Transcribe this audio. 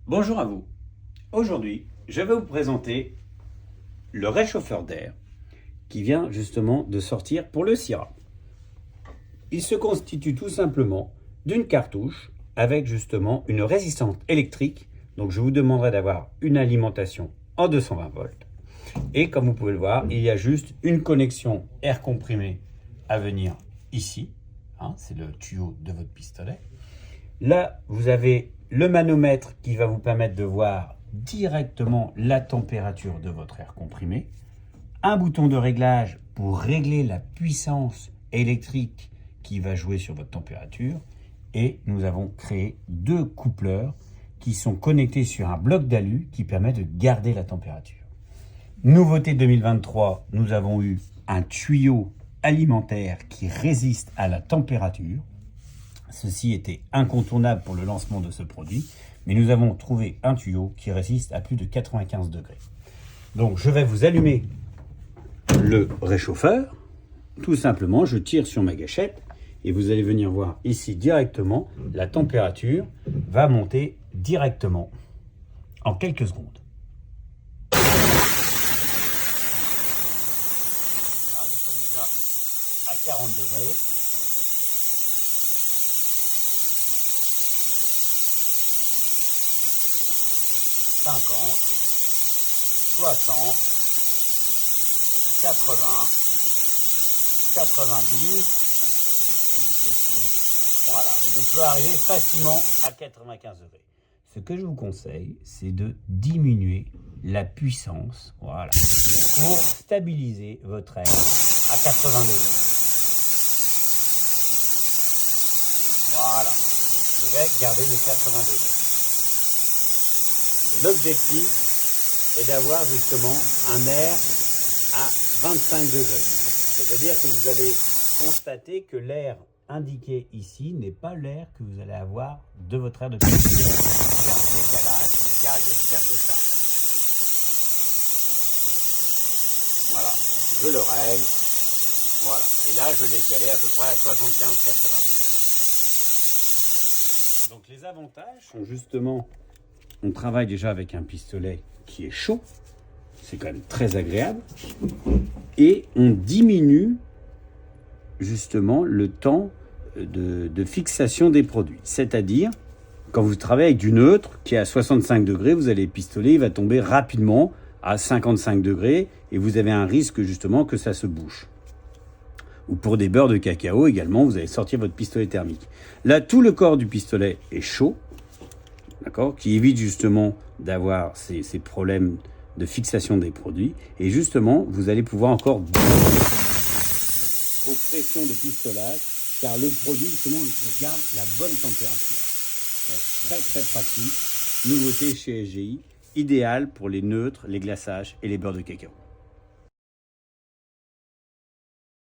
Bonjour à vous. Aujourd'hui, je vais vous présenter le réchauffeur d'air qui vient justement de sortir pour le Syrah. Il se constitue tout simplement d'une cartouche avec justement une résistance électrique. Donc je vous demanderai d'avoir une alimentation en 220 volts. Et comme vous pouvez le voir, il y a juste une connexion air comprimé à venir ici. C'est le tuyau de votre pistolet. Là, vous avez le manomètre qui va vous permettre de voir directement la température de votre air comprimé. Un bouton de réglage pour régler la puissance électrique qui va jouer sur votre température. Et nous avons créé deux coupleurs qui sont connectés sur un bloc d'alu qui permet de garder la température. Nouveauté 2023, nous avons eu un tuyau alimentaire qui résiste à la température. Ceci était incontournable pour le lancement de ce produit, mais nous avons trouvé un tuyau qui résiste à plus de 95 degrés. Donc je vais vous allumer le réchauffeur. Tout simplement, je tire sur ma gâchette et vous allez venir voir ici directement, la température va monter directement en quelques secondes. Là, nous sommes déjà à 40 degrés. « 50, 60, 80, 90, voilà, on peut arriver facilement à 95 degrés. Ce que je vous conseille, c'est de diminuer la puissance, voilà, pour stabiliser votre air à 80 degrés. Voilà, je vais garder les 80 degrés. L'objectif est d'avoir justement un air à 25 degrés. C'est-à-dire que vous allez constater que l'air indiqué ici n'est pas l'air que vous allez avoir de votre air de cuisine. Il y a un décalage car il y a une perte de charge. Voilà, je le règle. Voilà, et là je l'ai calé à peu près à 75-80 degrés. Donc les avantages sont justement... On travaille déjà avec un pistolet qui est chaud, c'est quand même très agréable, et on diminue justement le temps de fixation des produits. C'est-à-dire, quand vous travaillez avec du neutre qui est à 65 degrés, vous allez le pistolet, il va tomber rapidement à 55 degrés et vous avez un risque justement que ça se bouche. Ou pour des beurres de cacao également, vous allez sortir votre pistolet thermique. Là, tout le corps du pistolet est chaud, d'accord, qui évite justement d'avoir ces problèmes de fixation des produits. Et justement, vous allez pouvoir encore vos pressions de pistolage, car le produit, justement, garde la bonne température. Voilà, très très pratique. Nouveauté chez SGI, idéal pour les neutres, les glaçages et les beurres de cacao.